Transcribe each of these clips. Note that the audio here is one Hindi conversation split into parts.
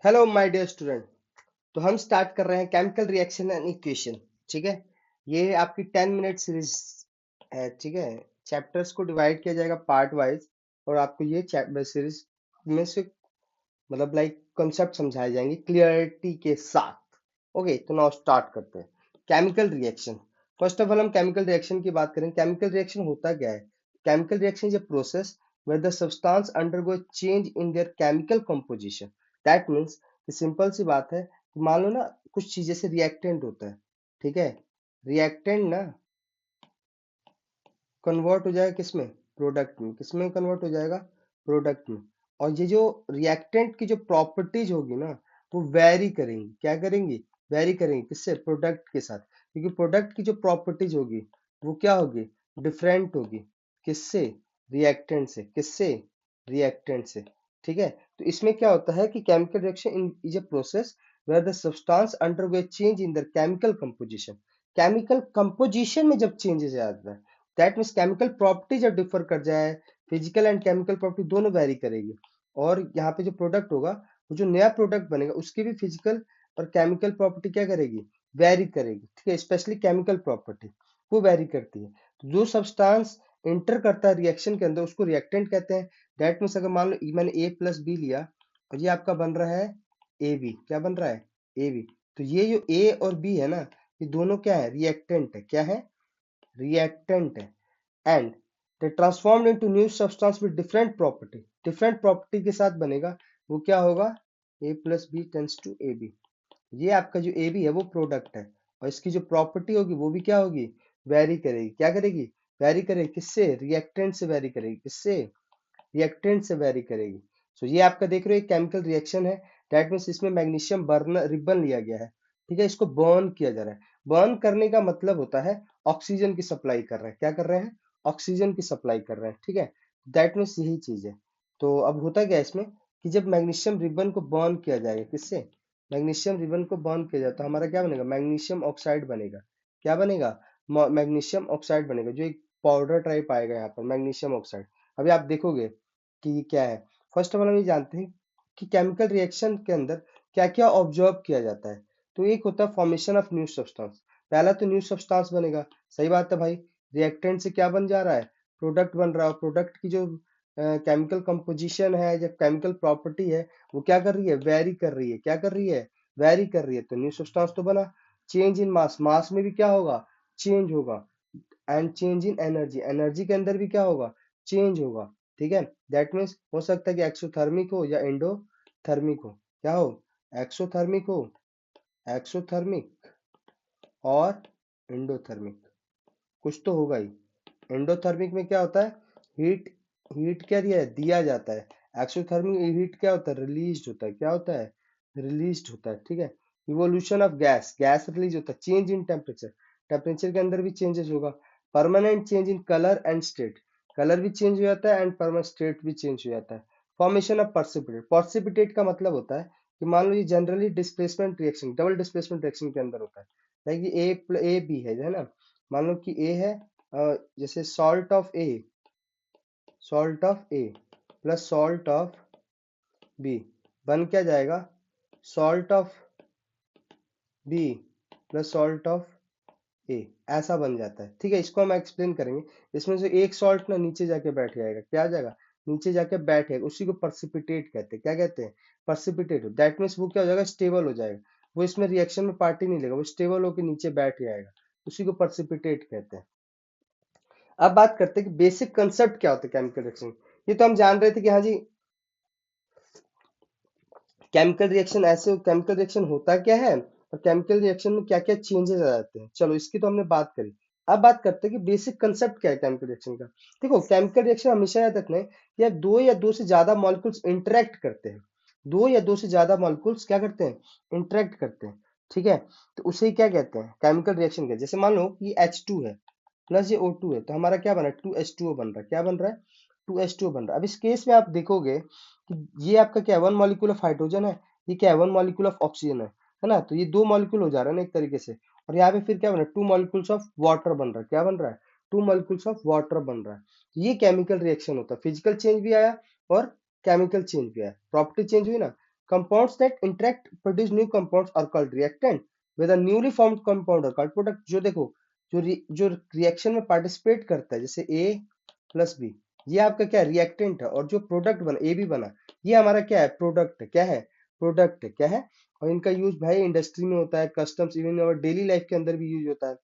Hello my dear student. तो हम स्टार्ट कर रहे हैं केमिकल रिएक्शन एंड इक्वेशन। ठीक है, ये आपकी 10 मिनट सीरीज है। ठीक है, चैप्टर्स को डिवाइड किया जाएगा पार्ट वाइज और आपको ये चैप्टर सीरीज में से मतलब लाइक कॉन्सेप्ट समझाए जाएंगे क्लियरिटी के साथ। ओके, तो नाउ स्टार्ट करते हैं। Chemical reaction. First of all हम केमिकल रिएक्शन की बात करें। केमिकल रिएक्शन होता क्या है? Chemical reaction is a process where the substance undergo a change in their chemical composition. That means कि सिंपल सी बात है कि मान लो ना कुछ चीजें से रिएक्टेंट होता है। ठीक है, रिएक्टेंट ना कन्वर्ट हो जाएगा किसमें? प्रोडक्ट में। किसमें कन्वर्ट हो जाएगा? प्रोडक्ट में। और ये जो रिएक्टेंट की जो प्रॉपर्टीज होगी ना वो वेरी करेंगी। क्या करेंगी? वेरी करेंगी। किससे? प्रोडक्ट के साथ। क्योंकि प्रोडक्ट की जो प्रॉपर्टीज होगी वो क्या होगी? डिफरेंट होगी। किससे? रिएक्टेंट से। किससे? रिएक्टेंट से। ठीक है, तो इसमें क्या होता है कि chemical reaction is a process where the substance undergo change in the chemical composition. Chemical composition में जब चेंजेस आता है, दैट मीन्स केमिकल प्रॉपर्टी जब डिफर कर जाए, फिजिकल एंड केमिकल प्रॉपर्टी दोनों वेरी करेगी। और यहाँ पे जो प्रोडक्ट होगा, वो जो नया प्रोडक्ट बनेगा उसकी भी फिजिकल और केमिकल प्रॉपर्टी क्या करेगी? वेरी करेगी। ठीक है, स्पेशली केमिकल प्रॉपर्टी वो वेरी करती है। तो जो सब्सटेंस इंटर करता है रिएक्शन के अंदर उसको रिएक्टेंट कहते हैं। दैट मीन्स अगर मान लो मैंने ए प्लस बी लिया और ये आपका बन रहा है ए बी। क्या बन रहा है? A B. तो ये जो ए और बी है ना, ये दोनों क्या है? रिएक्टेंट है। क्या है? रिएक्टेंट है। And they transformed into new substance with different property। different property के साथ बनेगा। वो क्या होगा? a plus b tends to ab। ये आपका जो ab है वो प्रोडक्ट है और इसकी जो प्रॉपर्टी होगी वो भी क्या होगी? वेरी करेगी। क्या करेगी? वेरी करेगी। किससे? रिएक्टेंट से वेरी करेगी। किससे? रिएक्टेंट से वेरी करेगी। सो ये आपका देख रहे हो केमिकल रिएक्शन है। दैट मीन्स इसमें मैग्नीशियम बर्नर रिबन लिया गया है। ठीक है, इसको बर्न किया जा रहा है। बर्न करने का मतलब होता है ऑक्सीजन की सप्लाई कर रहे हैं। क्या कर रहे हैं? ऑक्सीजन की सप्लाई कर रहे हैं। ठीक है, दैट मीन्स यही चीज है। तो अब होता क्या है इसमें कि जब मैग्नीशियम रिबन को बर्न किया जाएगा, किससे? मैग्नीशियम रिबन को बर्न किया जाए तो हमारा क्या बनेगा? मैग्नीशियम ऑक्साइड बनेगा। क्या बनेगा? मैग्नीशियम ऑक्साइड बनेगा, जो एक पाउडर टाइप आएगा यहाँ पर, मैग्नीशियम ऑक्साइड। अभी आप देखोगे कि ये क्या है। फर्स्ट ऑफ ऑल हम ये जानते हैं कि केमिकल रिएक्शन के अंदर क्या क्या ऑब्जर्व किया जाता है। तो एक होता है फॉर्मेशन ऑफ न्यू सब्सटेंस। पहला तो न्यू सब्सटेंस बनेगा। सही बात है भाई। रिएक्टेंट से क्या बन जा रहा है? प्रोडक्ट बन रहा है। प्रोडक्ट की जो केमिकल कंपोजिशन है, जो केमिकल प्रॉपर्टी है, वो क्या कर रही है? वेरी कर रही है। क्या कर रही है? वेरी कर रही है। तो न्यू सब्सटेंस तो बना। चेंज इन मास। मास में भी क्या होगा? चेंज होगा। And change in energy. Energy के अंदर भी क्या होगा? चेंज होगा। ठीक है, दैट मीन्स हो सकता है कि एक्सोथर्मिक हो या एंडोथर्मिक हो। क्या हो? एक्सोथर्मिक हो, एक्सोथर्मिक और एंडोथर्मिक। कुछ तो होगा ही। एंडोथर्मिक में क्या होता है? हीट। हीट क्या दिया जाता है। एक्सोथर्मिक हीट क्या होता है? रिलीज होता है। क्या होता है? रिलीज होता है। ठीक है, evolution of gas. Gas release होता है। Change in temperature. टेम्परेचर के अंदर भी चेंजेस होगा। Permanent change in colour and state. Colour भी चेंज हो जाता है एंड परमानेंट स्टेट भी चेंज हो जाता है। Formation of पर्सिपिटेट। पर्सिपिटेट का मतलब होता है कि मान लो ये generally displacement reaction, double displacement reaction के अंदर होता है। लाइक ए बी है ना। मान लो कि ए है, जैसे salt of A plus salt of B बन क्या जाएगा? Salt of B plus salt of A, ऐसा बन जाता है। ठीक है, इसको हम एक्सप्लेन करेंगे। इसमें से एक सॉल्ट ना नीचे जाके बैठ जाएगा। क्या आ जाएगा? नीचे जाके बैठेगा। उसी को पर्सिपिटेट कहते हैं। क्या कहते हैं? पर्सिपिटेट। दैट मीन्स वो क्या हो जाएगा? स्टेबल हो जाएगा। वो इसमें रिएक्शन में पार्टी नहीं लेगा, वो स्टेबल होकर नीचे बैठ जाएगा। उसी को पर्सिपिटेट कहते हैं। अब बात करते हैं कि बेसिक कंसेप्ट क्या होता है केमिकल रिएक्शन। ये तो हम जान रहे थे कि हाँ जी, केमिकल रिएक्शन होता क्या है और केमिकल रिएक्शन में क्या क्या चेंजेस आ जाते हैं। चलो इसकी तो हमने बात करी। अब बात करते हैं कि बेसिक कंसेप्ट क्या है केमिकल रिएक्शन का। देखो, केमिकल रिएक्शन हमेशा याद रखना है कि यार दो या दो से ज्यादा मॉलिक्यूल्स इंटरेक्ट करते हैं। दो या दो से ज्यादा मॉलिक्यूल्स क्या करते हैं? इंटरेक्ट करते हैं। ठीक है, तो उसे क्या कहते हैं? केमिकल रिएक्शन कहते हैं। जैसे मान लो कि H2 है प्लस ये O2 है, तो हमारा क्या बन रहा है? 2H2O बन रहा है। क्या बन रहा है? 2H2O बन रहा है। अब इस केस में आप देखोगे कि ये आपका क्या है? वन मॉलिक्यूल ऑफ हाइड्रोजन है। ये क्या है? वन मॉलिक्यूल ऑफ ऑक्सीजन है ना। तो ये दो मॉलिक्यूल हो जा रहा है ना एक तरीके से। और यहाँ पे फिर क्या बन रहा है? टू मॉलिक्यूल्स ऑफ वाटर बन रहा है। क्या बन रहा है? टू मॉलिक्यूल्स ऑफ वाटर बन रहा है। तो ये केमिकल रिएक्शन होता है। फिजिकल चेंज भी आया और केमिकल चेंज भी आया। प्रॉपर्टी चेंज हुई ना, Compounds that interact produce new compounds are called reactant, with a newly formed compound are called product. जो देखो, जो रिएक्शन में पार्टिसिपेट करता है, जैसे A प्लस बी, ये आपका क्या रिएक्टेंट है, और जो प्रोडक्ट बना ए बी बना, ये हमारा क्या है, प्रोडक्ट है। क्या है, प्रोडक्ट है। क्या है, और इनका यूज भाई इंडस्ट्री में होता है, कस्टम्स, इवन और डेली लाइफ के अंदर भी यूज होता है।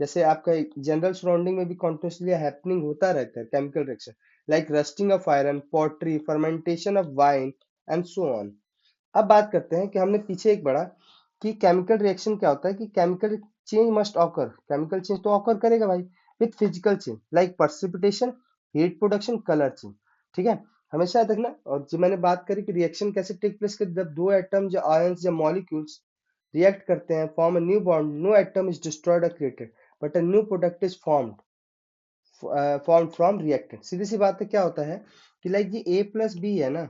जैसे आपका जनरल सराउंडिंग में भी कॉन्टिन्यूसली हैपनिंग होता रहता है chemical reaction, like rusting of iron, pottery, fermentation of wine and so on. अब बात करते हैं कि हमने पीछे एक पढ़ा कि केमिकल रिएक्शन क्या होता है, कि chemical change must occur, chemical change तो ऑकर करेगा भाई with physical change, like precipitation, heat production, colour change. ठीक है, हमेशा याद रखना। और जो मैंने बात करी कि रिएक्शन कैसे टेक प्लेस करती है, जब दो एटम्स या आयंस या मॉलिक्यूल्स रिएक्ट करते हैं, form a new bond, no atom is destroyed और created but a new product is formed from reactant. सीधी सी बात है, क्या होता है कि लाइक ये A प्लस बी है ना,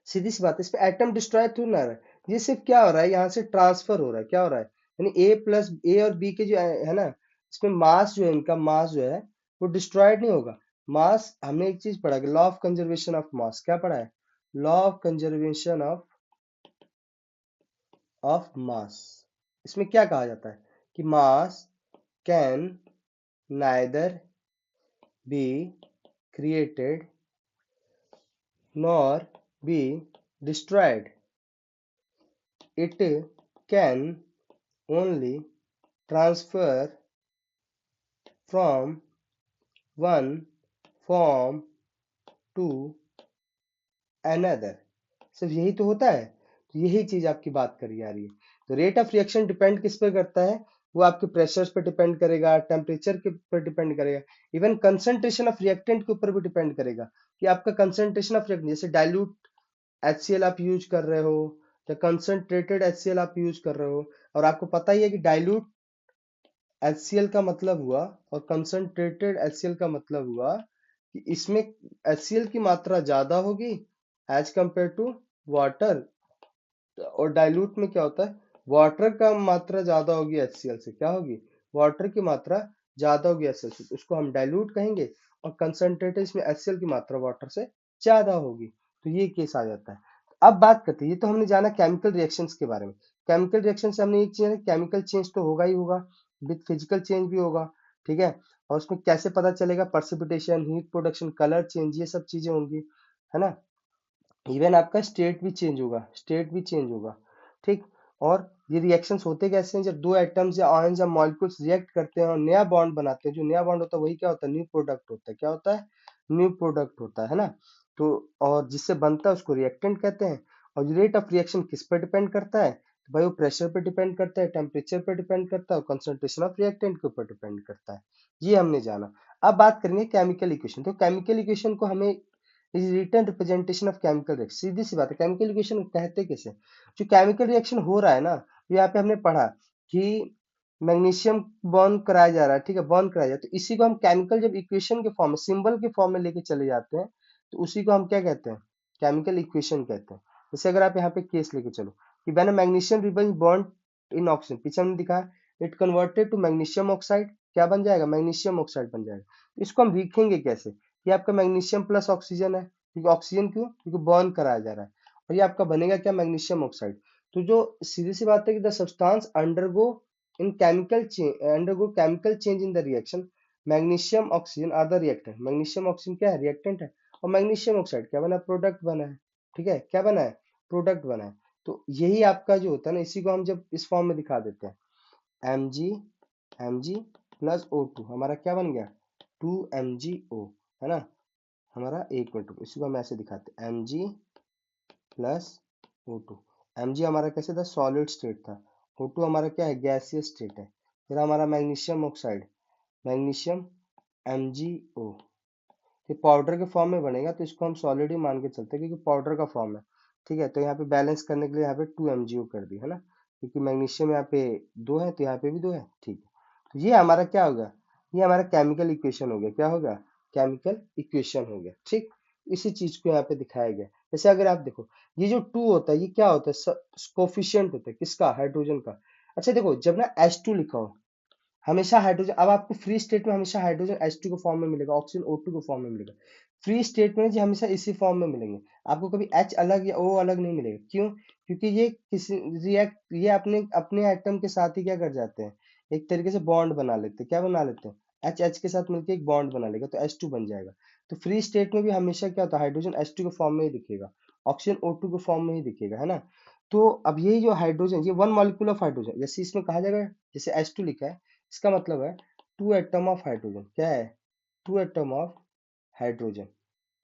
सीधी सी बात है, इस पे एटम डिस्ट्रॉय थोड़ी ना रहा है, ये सिर्फ क्या हो रहा है, यहाँ से ट्रांसफर हो रहा है। क्या हो रहा है, यानी ए प्लस ए और बी के जो है ना, इसमें मास जो है, इनका मास जो है वो डिस्ट्रॉयड नहीं होगा। मास, हमने एक चीज पढ़ा कि law of conservation of mass, क्या पढ़ा है, लॉ ऑफ कंजर्वेशन ऑफ मास। इसमें क्या कहा जाता है कि mass can neither be created nor be destroyed. It can only transfer from one form to another. सिर्फ यही तो होता है, तो यही चीज आपकी बात करी जा रही है। तो रेट ऑफ रिएक्शन डिपेंड किस पे करता है, वो आपके प्रेशर्स पे डिपेंड करेगा, टेम्परेचर के ऊपर डिपेंड करेगा, इवन कंसंट्रेशन ऑफ रिएक्टेंट के ऊपर भी डिपेंड करेगा कि आपका कंसंट्रेशन ऑफ रिएक्टेंट, जैसे डाइल्यूट HCl आप यूज कर रहे हो या कंसंट्रेटेड HCl आप यूज कर रहे हो, और आपको पता ही है कि डाइल्यूट HCl का मतलब हुआ और कंसंट्रेटेड HCl का मतलब हुआ कि इसमें HCl की मात्रा ज्यादा होगी एज कंपेयर टू वाटर, और डाइल्यूट में क्या होता है, वाटर का मात्रा ज्यादा होगी HCl से, क्या होगी, वाटर की मात्रा ज्यादा होगी HCl से, तो उसको हम डाइल्यूट कहेंगे, और कंसंट्रेटेड इसमें HCl की मात्रा वाटर से ज्यादा होगी, तो ये केस आ जाता है। अब बात करते हैं, ये तो हमने जाना केमिकल रिएक्शंस के बारे में। केमिकल रिएक्शन से हमने एक चीज, केमिकल चेंज तो होगा ही होगा, विद फिजिकल चेंज भी होगा। ठीक है, और उसमें कैसे पता चलेगा, precipitation, heat production, colour change, ये सब चीजें होंगी, है ना। इवन आपका स्टेट भी चेंज होगा, स्टेट भी चेंज होगा। ठीक, और ये रिएक्शंस होते कैसे हैं, जब दो एटम्स या आयंस या मॉलिक्यूल्स रिएक्ट करते हैं और नया बॉन्ड बनाते हैं, जो नया बॉन्ड होता है वही क्या होता है, न्यू प्रोडक्ट होता है। क्या होता है, न्यू प्रोडक्ट होता है ना। तो और जिससे बनता है उसको रिएक्टेंट कहते हैं। और रेट ऑफ रिएक्शन किस पर डिपेंड करता है, तो भाई वो प्रेशर पे डिपेंड करता है, टेम्परेचर पे डिपेंड करता है, और कंसंट्रेशन ऑफ रिएक्टेंट के ऊपर डिपेंड करता है। ये हमने जाना। अब बात करेंगे केमिकल इक्वेशन। तो केमिकल इक्वेशन को हमें is written representation of chemical reaction, सीधी सी बात है, केमिकल रिएक्शन कहते कैसे, जो केमिकल रिएक्शन हो रहा है ना, यहाँ पे हमने पढ़ा कि मैग्नीशियम बॉन्ड कराया जा रहा है, ठीक है, बॉन्ड कराया जाता है, तो इसी को हम केमिकल जब इक्वेशन के फॉर्म में, सिंबल के फॉर्म में लेके चले जाते हैं, तो उसी को हम क्या कहते हैं, केमिकल इक्वेशन कहते हैं। जैसे अगर आप यहाँ पे केस लेके चलो कि when magnesium ribbon bond in oxygen, पीछे हमने दिखा it converted to magnesium oxide, क्या बन जाएगा, मैग्नीशियम ऑक्साइड बन जाएगा। इसको हम लिखेंगे कैसे, ये आपका मैग्नीशियम प्लस ऑक्सीजन है, क्योंकि ऑक्सीजन क्यों, क्योंकि बर्न कराया जा रहा है, और ये आपका बनेगा क्या, मैग्नीशियम ऑक्साइड। तो जो सीधी सी बात है कि the substance undergo in chemical change, undergo chemical change in the reaction, magnesium oxygen are the reactant, magnesium oxygen क्या है, रिएक्टेंट है, और मैग्नीशियम ऑक्साइड क्या बना, प्रोडक्ट बना है। ठीक है, क्या बना है, प्रोडक्ट बना है। तो यही आपका जो होता है ना, इसी को हम जब इस फॉर्म में दिखा देते हैं, Mg प्लस O2 हमारा क्या बन गया, 2MgO, है ना। हमारा एक मिनट, इसी को हम ऐसे दिखाते हैं, Mg प्लस O2। Mg हमारा कैसे था, सॉलिड स्टेट था, O2 हमारा क्या है, गैसियस स्टेट है। फिर हमारा मैग्नीशियम ऑक्साइड, मैग्नीशियम MgO, ये पाउडर के फॉर्म में बनेगा, तो इसको हम सॉलिड ही मान के चलते हैं क्योंकि पाउडर का फॉर्म है। ठीक है, तो यहाँ पे बैलेंस करने के लिए यहाँ पे 2MgO कर दी, है ना, क्योंकि मैग्नीशियम यहाँ पे 2 है तो यहाँ पे भी 2 है। ठीक है, तो ये हमारा क्या होगा, ये हमारा केमिकल इक्वेशन हो गया, क्या होगा, केमिकल इक्वेशन हो गया। ठीक, इसी चीज को यहाँ पे दिखाया गया। जैसे अगर आप देखो, ये जो 2 होता है ये क्या होता है, कोफिशिएंट होता है, किसका, हाइड्रोजन का। अच्छा देखो, जब ना H2 लिखा हो, हमेशा हाइड्रोजन, अब आपको फ्री स्टेट में हमेशा हाइड्रोजन H2 के फॉर्म में मिलेगा, ऑक्सीजन O2 के फॉर्म में मिलेगा। फ्री स्टेट में ये हमेशा इसी फॉर्म में मिलेंगे, आपको कभी H अलग या O अलग नहीं मिलेगा। क्यों? क्योंकि ये किसी रिएक्ट ये अपने अपने एटम के साथ ही क्या कर जाते हैं, एक तरीके से बॉन्ड बना लेते हैं। क्या बना लेते हैं? H के साथ मिलकर एक बॉन्ड बना लेगा तो H2 बन जाएगा। तो फ्री स्टेट में भी हमेशा क्या होता है, हाइड्रोजन H2 के फॉर्म में ही दिखेगा, ऑक्सीजन O2 के फॉर्म में ही दिखेगा, है ना। तो अब ये जो हाइड्रोजन, ये वन मॉलिक्यूल ऑफ हाइड्रोजन, जैसे इसमें कहा जाएगा, जैसे H2 लिखा है, इसका मतलब है टू एटम ऑफ हाइड्रोजन। क्या है? टू एटम ऑफ हाइड्रोजन,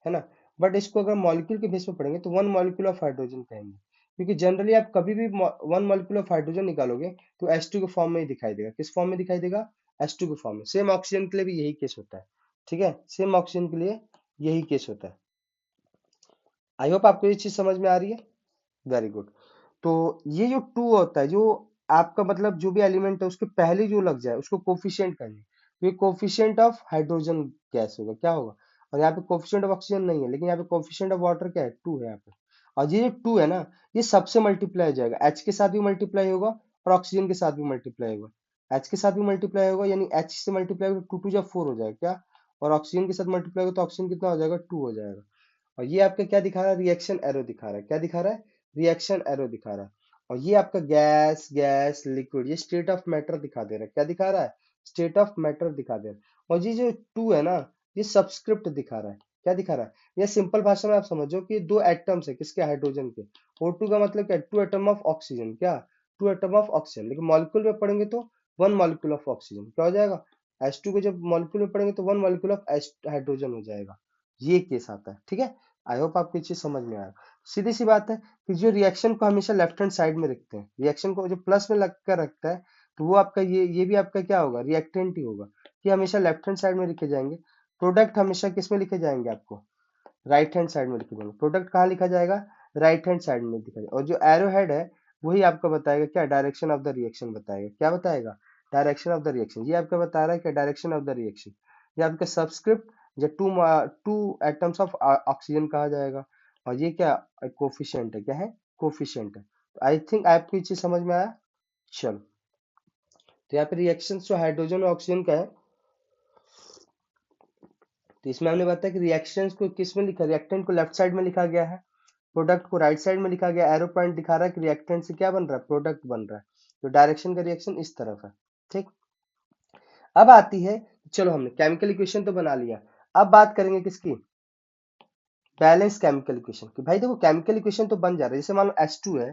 है ना। बट इसको अगर मॉलिक्यूल के बेस पे पढ़ेंगे तो वन मॉलिक्यूल ऑफ हाइड्रोजन कहेंगे, क्योंकि जनरली आप कभी भी वन मॉलिक्यूल ऑफ हाइड्रोजन निकालोगे तो H2 के फॉर्म में ही दिखाई देगा। किस फॉर्म में दिखाई देगा? H2 के फॉर्म में। सेम ऑक्सीजन के लिए भी यही केस होता है, ठीक है, सेम ऑक्सीजन के लिए यही केस होता है। आई होप आपको ये चीज समझ में आ रही है। Very good. तो ये जो टू होता है, जो आपका मतलब जो भी एलिमेंट है उसके पहले जो लग जाए उसको कोफिशिएंट कहेंगे। तो ये कोफिशिएंट ऑफ हाइड्रोजन गैस होगा, क्या होगा। और यहाँ पे कोफिशिएंट ऑफ ऑक्सीजन नहीं है, लेकिन यहाँ पे कोफिशिएंट ऑफ वाटर क्या है, टू है यहाँ पे। और ये जो टू है ना, ये सबसे मल्टीप्लाई हो जाएगा, एच के साथ भी मल्टीप्लाई होगा और ऑक्सीजन के साथ भी मल्टीप्लाई होगा। एच के साथ भी मल्टीप्लाई होगा, यानी एच से मल्टीप्लाई होगा, टू टू जब फोर हो जाएगा क्या, और ऑक्सीजन के साथ मल्टीप्लाई होगा तो ऑक्सीजन कितना हो जाएगा, टू हो जाएगा। और ये आपका क्या दिखा रहा है, रिएक्शन एरो दिखा रहा है। क्या दिखा रहा है? रिएक्शन एरो दिखा रहा है। और ये आपका गैस गैस लिक्विड, ये स्टेट ऑफ मैटर दिखा दे रहा है। क्या दिखा रहा है? स्टेट ऑफ मैटर दिखा दे रहा है। और ये जो टू है ना, ये सबस्क्रिप्ट दिखा रहा है। क्या दिखा रहा है? ये सिंपल भाषा में आप समझो कि दो एटम्स है, किसके, हाइड्रोजन के। O2 का मतलब क्या, टू एटम ऑफ ऑक्सीजन। क्या? Two atom of oxygen. लेकिन मॉलिक्यूल में पढ़ेंगे तो वन मॉलिक्यूल ऑफ ऑक्सीजन। क्या हो जाएगा? H2 को जब मॉलिक्यूल में पढ़ेंगे तो वन मॉलिक्यूल ऑफ हाइड्रोजन हो जाएगा। ये केस आता है, ठीक है। आई होप आपको ये चीज समझ में आया। सीधी सी बात है कि जो रिएक्शन को हमेशा लेफ्ट हैंड साइड में रखते हैं, रिएक्शन को जो प्लस में लग कर रखता है, तो वो आपका ये भी आपका क्या होगा, रिएक्टेंट ही होगा। ये हमेशा लेफ्ट हैंड साइड में लिखे जाएंगे। प्रोडक्ट हमेशा किस में लिखे जाएंगे, आपको राइट हैंड साइड में लिखे जाएंगे। प्रोडक्ट कहाँ लिखा जाएगा? राइट हैंड साइड में लिखा जाएगा। और जो एरो हेड है वही आपको बताएगा क्या, डायरेक्शन ऑफ द रिएक्शन बताएगा। क्या बताएगा? Direction of the reaction. ये आपका बता रहा है क्या, डायरेक्शन ऑफ द रिएक्शन। ये आपका सबस्क्रिप्ट जो टू एटम्स ऑफ ऑक्सीजन कहा जाएगा। और ये क्या, कोफिशिएंट है। क्या है? कोफिशिएंट है। तो आई थिंक आपको ये चीज समझ में आया। चलो, तो यहाँ पे रिएक्शन जो हाइड्रोजन और ऑक्सीजन का है, तो इसमें हमने बताया कि रिएक्शंस को किस में लिखा, रिएक्टेंट को लेफ्ट साइड में लिखा गया है, प्रोडक्ट को राइट साइड में लिखा गया। एरो पॉइंट दिखा रहा है कि रिएक्टेंट से क्या बन रहा है, प्रोडक्ट बन रहा है। तो डायरेक्शन का रिएक्शन इस तरफ है, ठीक। अब आती है, चलो हमने केमिकल इक्वेशन तो बना लिया, अब बात करेंगे किसकी, बैलेंस केमिकल इक्वेशन की। भाई देखो केमिकल इक्वेशन तो बन जा रहा है, जैसे मान लो H2 है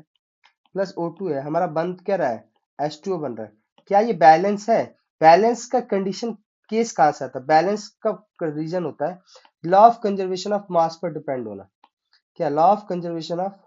प्लस O2 है, हमारा बन क्या रहा है, H2O बन रहा है। क्या ये बैलेंस है? बैलेंस का कंडीशन केस कहां से आता है, बैलेंस का रीजन होता है law of conservation of mass पर डिपेंड होना। क्या? Law of conservation of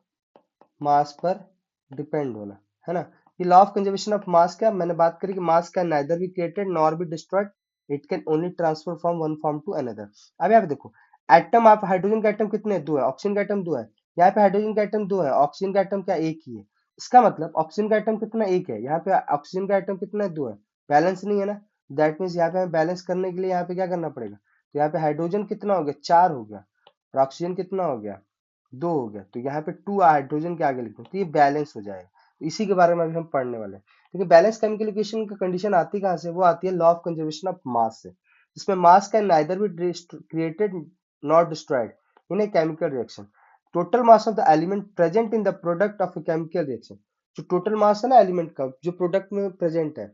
mass पर डिपेंड होना, है ना। ये law of conservation of mass, क्या मैंने बात करी कि mass can neither be created nor be destroyed, it can only transfer from one form to another. अब यहाँ पे देखो, एटम, आप हाइड्रोजन का एटम कितने, दो है, ऑक्सीजन का एटम दो है। यहाँ पे हाइड्रोजन का एटम दो है, ऑक्सीजन का एटम क्या, एक ही है। इसका मतलब ऑक्सीजन का एटम कितना, एक है। यहाँ पे ऑक्सीजन का एटम कितना है, दो है। बैलेंस नहीं है ना। दैट मीन्स यहाँ पे हमें बैलेंस करने के लिए यहाँ पे क्या करना पड़ेगा, तो यहाँ पे हाइड्रोजन कितना हो गया, चार हो गया, और ऑक्सीजन कितना हो गया, दो हो गया। तो यहाँ पे टू हाइड्रोजन के आगे लिखते हैं, तो ये बैलेंस हो जाएगा। तो इसी के बारे में अभी हम पढ़ने वाले हैं। क्योंकि बैलेंस केमिकल इक्वेशन की कंडीशन आती कहाँ से, वो आती है लॉ ऑफ कंजर्वेशन ऑफ मास से, जिसमें मास can neither be created not destroyed in a chemical reaction. Total mass of the element present in the product of a chemical reaction. जो टोटल मास है ना एलिमेंट का, जो प्रोडक्ट में प्रेजेंट है,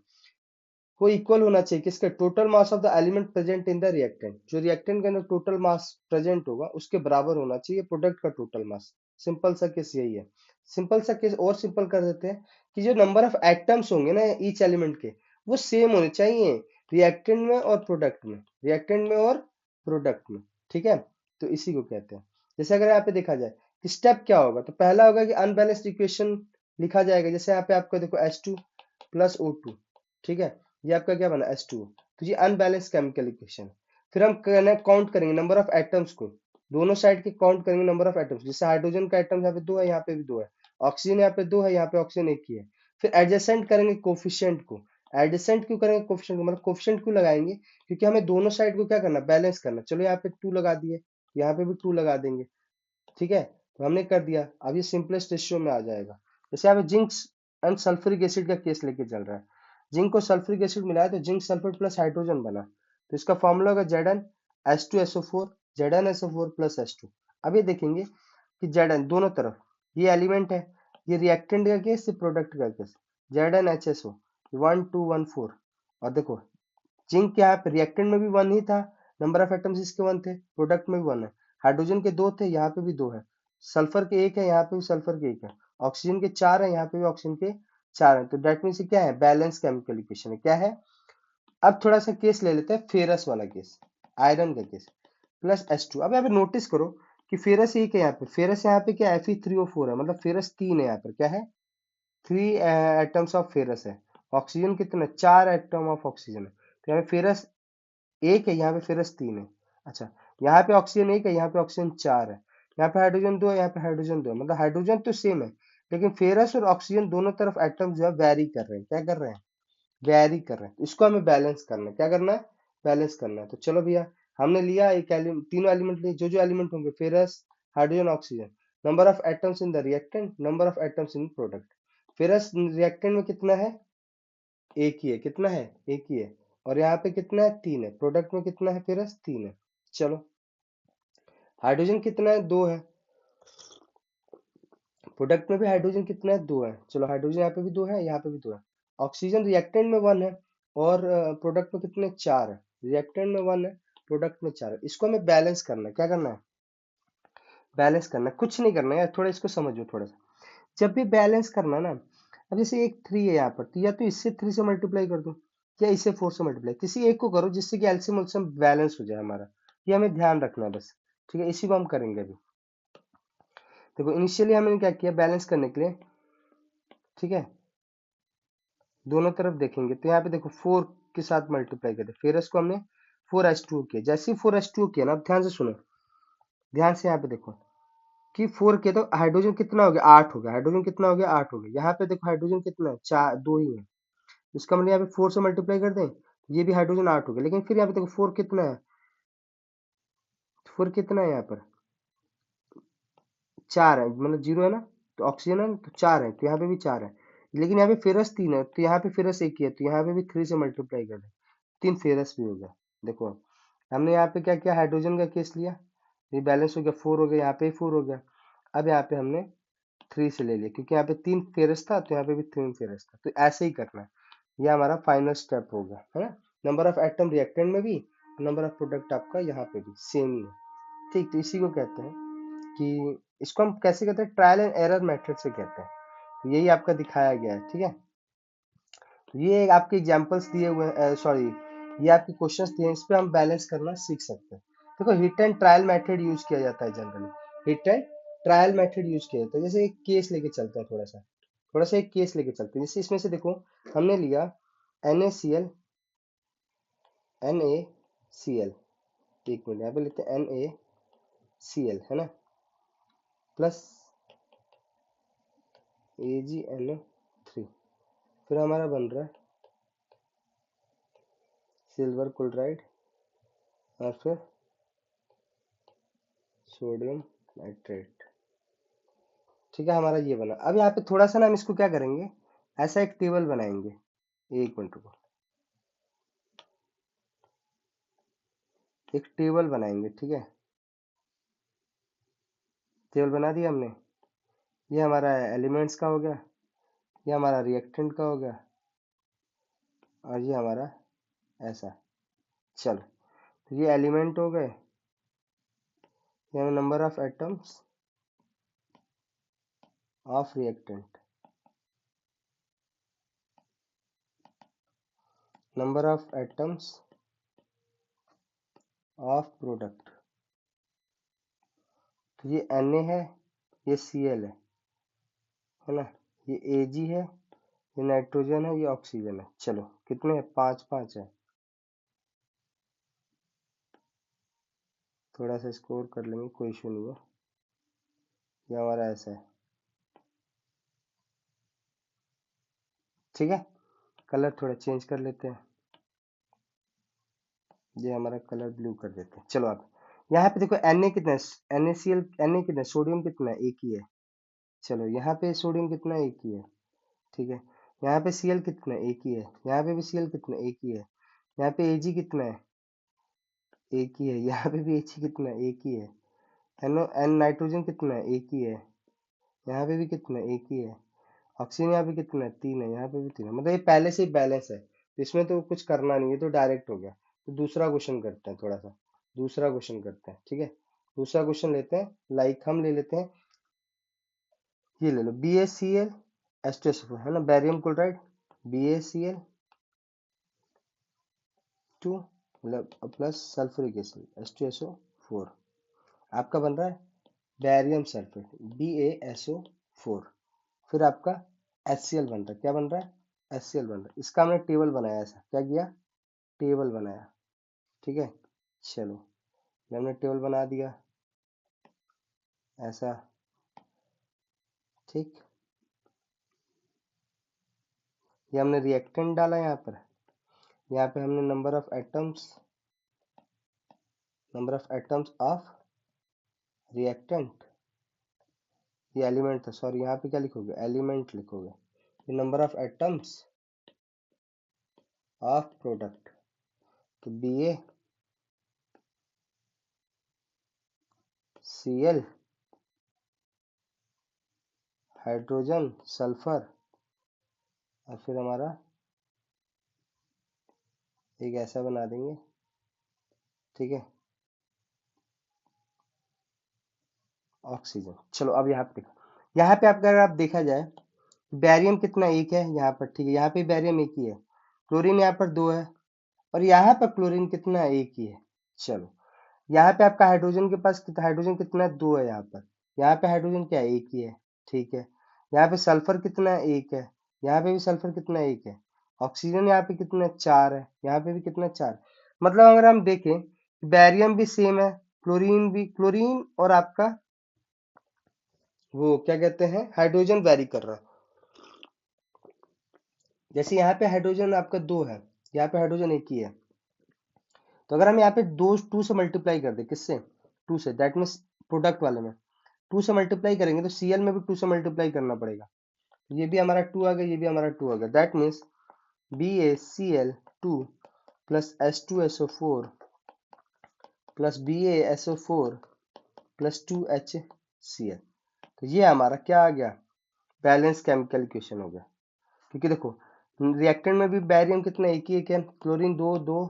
वो इक्वल होना चाहिए किसके, total mass of the element present in the reactant. जो रिएक्टेंट के अंदर टोटल मास प्रेजेंट होगा उसके बराबर होना चाहिए प्रोडक्ट का टोटल मास। सिंपल सा केस यही है। सिंपल सा केस और सिंपल कर देते हैं कि जो नंबर ऑफ एटम्स होंगे ना ईच एलिमेंट के, वो सेम होने चाहिए रिएक्टेंट में और प्रोडक्ट में, रिएक्टेंट में और प्रोडक्ट में, ठीक है। तो इसी को कहते हैं। जैसे अगर यहाँ पे देखा जाए कि स्टेप क्या होगा, तो पहला होगा कि अनबैलेंस्ड इक्वेशन लिखा जाएगा। जैसे यहाँ पे आपको देखो H2 प्लस O2, ठीक है, ये आपका क्या बना, H2O। तो ये अनबैलेंस केमिकल इक्वेशन। फिर हम काउंट करेंगे नंबर ऑफ एटम्स को, दोनों साइड के काउंट करेंगे नंबर ऑफ एटम्स। जैसे हाइड्रोजन का एटम यहाँ पे दो है, यहाँ पे भी दो है। ऑक्सीजन यहाँ पे दो है, यहाँ पे ऑक्सीजन एक ही है। फिर एडजेसेंट करेंगे कोफिशिएंट को। एडजेसेंट क्यों करेंगे कोफिशिएंट को, मतलब कोफिशिएंट क्यों लगाएंगे, क्योंकि हमें दोनों साइड को क्या करना, बैलेंस करना। चलो यहाँ पे टू लगा दिए, यहाँ पे भी टू लगा देंगे, ठीक है। तो हमने कर दिया। अब ये सिंपलेस्ट रेशियो में आ जाएगा। जैसे यहाँ पे जिंक एंड सल्फ्यूरिक एसिड का केस लेके चल रहा है, जिंक को सल्फ्यूरिक एसिड मिलाया तो जिंक सल्फेट प्लस हाइड्रोजन बना, तो इसका फॉर्मूला होगा Zn H2SO4 ZnSO4 plus H2। अब ये देखेंगे कि Zn दोनों तरफ, ये एलिमेंट है, ये रिएक्टेंट का केस, ये प्रोडक्ट का केस, ZnHSO 1 2 1 4। और देखो जिंक यहाँ पे रिएक्टेंट में भी 1 ही था, नंबर ऑफ एटम्स इसके 1 थे, प्रोडक्ट में भी 1 है, हाइड्रोजन के 2 थे, यहाँ पे भी 2 है, सल्फर के 1 है, यहाँ पे भी सल्फर के 1 है, ऑक्सीजन के 4 है, यहाँ पे भी ऑक्सीजन के 4 है। तो डेट मीन्स क्या है, बैलेंस केमिकल इक्वेशन है। क्या है, अब थोड़ा सा केस ले लेते हैं, फेरस वाला केस, आयरन का केस, प्लस H2। अब यहाँ पे नोटिस करो कि फेरस एक है, यहाँ पे फेरस, यहाँ पे क्या Fe3O4 है, मतलब फेरस 3 है, यहाँ पर क्या है 3 एटम्स ऑफ फेरस है। ऑक्सीजन कितना, 4 एटम ऑफ ऑक्सीजन है, तो यहाँ पे फेरस एक है, यहाँ पे फेरस 3 है। अच्छा, यहाँ पे ऑक्सीजन एक है, यहाँ पे ऑक्सीजन 4 है, यहाँ पे हाइड्रोजन 2 है, यहाँ पे हाइड्रोजन 2 है, मतलब हाइड्रोजन तो सेम है, लेकिन फेरस और ऑक्सीजन दोनों तरफ एटम जो है वैरी कर रहे हैं। क्या कर रहे हैं, वैरी कर रहे हैं। तो इसको हमें बैलेंस करना है। क्या करना है, बैलेंस करना है। तो चलो भैया, हमने लिया एक एलिमेंट, तीनों एलिमेंट लिए, जो जो एलिमेंट होंगे, ferrous, hydrogen, oxygen, number of atoms in the reactant, number of atoms in product. Ferrous reactant में कितना है, एक ही है, कितना है, एक ही है, और यहाँ पे कितना है, 3 है, प्रोडक्ट में कितना है, फेरस 3 है। चलो, हाइड्रोजन कितना है, 2 है, प्रोडक्ट में भी हाइड्रोजन कितना है, 2 है। चलो, हाइड्रोजन यहाँ पे भी 2 है, यहाँ पे भी 2 है। ऑक्सीजन रिएक्टेंट में 1 है, और प्रोडक्ट में कितने, 4 है। रिएक्टेंट में 1 है, प्रोडक्ट में 4 है। इसको हमें बैलेंस करना है। क्या करना है, बैलेंस करना है, कुछ नहीं करना है यार, थोड़ा इसको समझो थोड़ा सा। जब भी बैलेंस करना ना, अब जैसे एक 3 है यहाँ पर, तो या तो इससे 3 से मल्टीप्लाई कर दो, या इससे 4 से मल्टीप्लाई, किसी एक को करो जिससे कि एलसीएम उलसीएम बैलेंस हो जाए हमारा। ये हमें ध्यान रखना है बस। ठीक है, इसी को हम करेंगे अभी। देखो, इनिशियली हमने क्या किया बैलेंस करने के लिए, ठीक है, दोनों तरफ देखेंगे तो यहाँ पे देखो 4 के साथ मल्टीप्लाई करें, फिर इसको हमने 4H2 किया। जैसे ही 4H2 किया ना, अब ध्यान से सुनो, ध्यान से यहाँ पे देखो कि 4 किया तो हाइड्रोजन कितना हो गया, 8 हो गया, हाइड्रोजन कितना हो गया, 8 हो गया। यहाँ पे देखो हाइड्रोजन कितना है, 4, 2 ही है, इसका मतलब यहाँ पे 4 से मल्टीप्लाई कर दें, ये भी हाइड्रोजन 8 हो गया। लेकिन फिर यहाँ पे देखो 4 कितना है, 4 कितना है यहाँ पर, 4 है, मतलब 0 है ना, तो ऑक्सीजन है ना, तो 4 है, तो यहाँ पे भी 4 है। लेकिन यहाँ पे फेरस 3 है, तो यहाँ पे फेरस 1 ही है, तो यहाँ पे भी 3 से मल्टीप्लाई कर दें, 3 फेरस भी हो गया। देखो, हमने यहाँ पे क्या किया, हाइड्रोजन का केस लिया, ये बैलेंस हो गया, 4 हो गया, यहाँ पे 4 हो गया। अब यहाँ पे हमने 3 से ले लिया, क्योंकि यहाँ पे 3 फेरस था, तो यहाँ पे भी 3 फेरस था। तो ऐसे ही करना है, ये हमारा फाइनल स्टेप होगा, है ना। नंबर ऑफ एटम रिएक्टेंट में भी, नंबर ऑफ प्रोडक्ट आपका यहाँ पे भी सेम ही है। ठीक, तो इसी को कहते हैं कि, इसको हम कैसे कहते हैं, ट्रायल एंड एरर मेथड से कहते हैं। तो यही आपका दिखाया गया है। ठीक है, ये आपके एग्जांपल्स दिए हुए हैं, सॉरी, ये आपके क्वेश्चंस दिए हैं, इस पे हम बैलेंस करना सीख सकते हैं। देखो, hit and trial method use किया जाता है generally, hit and trial method use किया जाता है। जैसे एक केस लेके चलते हैं, थोड़ा सा एक केस लेके चलते हैं। जैसे इसमें से देखो, हमने लिया NaCl, NaCl, एक मिनट, यहाँ पे लेते हैं NaCl, है ना, प्लस AgNO3, फिर हमारा बन रहा है सिल्वर क्लोराइड, और फिर सोडियम नाइट्रेट। ठीक है, हमारा ये बना। अब यहाँ पे थोड़ा सा ना हम इसको क्या करेंगे, ऐसा एक टेबल बनाएंगे। एक मिनट को, एक टेबल बनाएंगे। ठीक है, टेबल बना दिया हमने। ये हमारा एलिमेंट्स का हो गया, ये हमारा रिएक्टेंट का हो गया, और ये हमारा ऐसा। चलो, तो ये एलिमेंट हो गए, ये number of atoms of reactant, number of atoms of product. तो ये Na है, ये Cl है ना, ये Ag है, ये नाइट्रोजन है, ये ऑक्सीजन है। चलो, कितने हैं, 5 5 है। थोड़ा सा स्कोर कर लेंगे, कोई इशू नहीं है। ये हमारा ऐसा है। ठीक है, कलर थोड़ा चेंज कर लेते हैं, ये हमारा कलर ब्लू कर देते हैं। चलो, आप यहाँ पे देखो Na कितना है, NaCl, Na कितना है, सोडियम कितना है, एक ही है। चलो, यहाँ पे सोडियम कितना है, एक ही है। ठीक है, यहाँ पे Cl कितना है, एक ही है। यहाँ पे भी Cl कितना है, एक ही है। यहाँ पे Ag कितना है, एक ही है, यहाँ पे भी एच कितना है, एक ही है। एनो एन नाइट्रोजन कितना है, एक ही है। यहाँ पे भी कितना है, एक ही है। ऑक्सीजन यहाँ पे कितना है, 3 है। यहाँ पे भी 3 है, मतलब ये पहले से ही बैलेंस है, तो इसमें तो कुछ करना नहीं है, तो डायरेक्ट हो गया। तो दूसरा क्वेश्चन करते हैं, थोड़ा सा दूसरा क्वेश्चन करते हैं, ठीक है। दूसरा क्वेश्चन लेते हैं, लाइक हम ले लेते हैं, ये ले लो BaCl H2SO4 है ना, बैरियम क्लोराइड BaCl 2 मतलब प्लस सल्फ्यूरिक एसिड H2SO4, आपका बन रहा है बैरियम सल्फेट BaSO4। फिर आपका HCl बन रहा है, क्या बन रहा है, HCl बन रहा है। इसका हमने टेबल बनाया, ऐसा क्या किया, टेबल बनाया, ठीक है। चलो, ये हमने टेबल बना दिया ऐसा, ठीक। ये हमने रिएक्टेंट डाला यहाँ पर, यहाँ पे हमने number of atoms of reactant, ये एलिमेंट था, सॉरी यहाँ पे क्या लिखोगे, एलिमेंट लिखोगे। ये number of atoms of product, तो BaCl हाइड्रोजन सल्फर, और फिर हमारा एक ऐसा बना देंगे, ठीक है, ऑक्सीजन। चलो अब यहाँ पे देखो, यहाँ पे आपका अगर आप देखा जाए, बैरियम कितना, एक है यहाँ पर, ठीक है, यहाँ पे बैरियम एक ही है। क्लोरीन यहाँ पर दो है, और यहाँ पर क्लोरीन कितना है, एक ही है। चलो, यहाँ पे आपका हाइड्रोजन के पास कितना, हाइड्रोजन कितना है, दो है यहाँ पर। यहाँ पे हाइड्रोजन क्या है, एक ही है, ठीक है। यहाँ पे सल्फर कितना है, एक है। यहाँ पे भी सल्फर कितना है, एक है। ऑक्सीजन यहाँ पे कितना है, चार है। यहाँ पे भी कितना है, चार। मतलब अगर हम देखें, बैरियम भी सेम है, क्लोरीन भी, क्लोरीन और आपका वो क्या कहते हैं, हाइड्रोजन वेरी कर रहा है। जैसे यहाँ पे हाइड्रोजन आपका दो है, यहाँ पे हाइड्रोजन एक ही है, तो अगर हम यहाँ पे दो टू से मल्टीप्लाई कर दे, किससे, टू से, दैट मीन्स प्रोडक्ट वाले में टू से मल्टीप्लाई करेंगे, तो Cl में भी टू से मल्टीप्लाई करना पड़ेगा। ये भी हमारा टू आ गया, ये भी हमारा टू आ गया, that means BaCl2 plus H2SO4 plus BaSO4 plus 2HCl, तो ये हमारा क्या आ गया, बैलेंस केमिकल इक्वेशन हो गया। क्योंकि देखो, रिएक्टेंट में भी बैरियम कितना, एक ही एक है, क्लोरीन दो दो,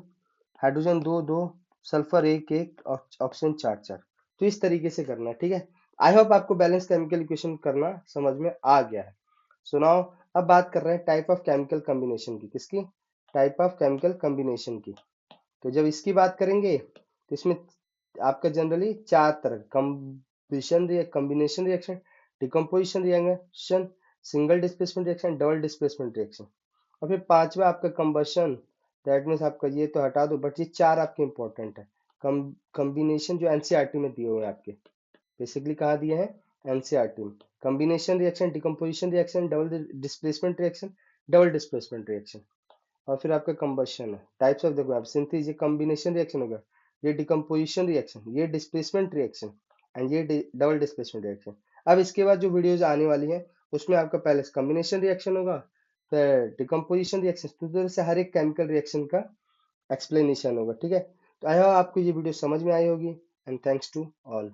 हाइड्रोजन दो दो, सल्फर एक एक, और ऑक्सीजन चार चार। तो इस तरीके से करना है, ठीक है। आई होप आपको बैलेंस केमिकल इक्वेशन करना समझ में आ गया है। सो नाउ अब बात कर रहे हैं टाइप ऑफ केमिकल कॉम्बिनेशन की, किसकी, टाइप ऑफ केमिकल कॉम्बिनेशन की। तो जब इसकी बात करेंगे, तो इसमें आपका जनरली चार तरह, combination reaction, decomposition reaction, single displacement reaction, double displacement reaction, और फिर पांचवा आपका कंबशन। दैट मीन्स आपका ये तो हटा दो, बट ये चार आपके इंपॉर्टेंट है। कॉम्बिनेशन जो एनसीईआरटी में दिए हुए हैं आपके, बेसिकली कहाँ दिए हैं, एनसीईआरटी में। Combination reaction, decomposition reaction, double displacement reaction, double displacement reaction, और फिर आपका कंबशन है। टाइप्स ऑफ, देखो आप सिंथेसिस, ये कॉम्बिनेशन रिएक्शन होगा, ये डिकम्पोजिशन रिएक्शन, ये डिस्प्लेसमेंट रिएक्शन, एंड ये डबल डिस्प्लेसमेंट रिएक्शन। अब इसके बाद जो वीडियोज आने वाली है, उसमें आपका पहले कॉम्बिनेशन रिएक्शन होगा, फिर डिकम्पोजिशन रिएक्शन, तो तरह से हर एक केमिकल रिएक्शन का एक्सप्लेनेशन होगा, ठीक है। तो आई होप आपको ये वीडियो समझ में आई होगी, एंड थैंक्स टू ऑल।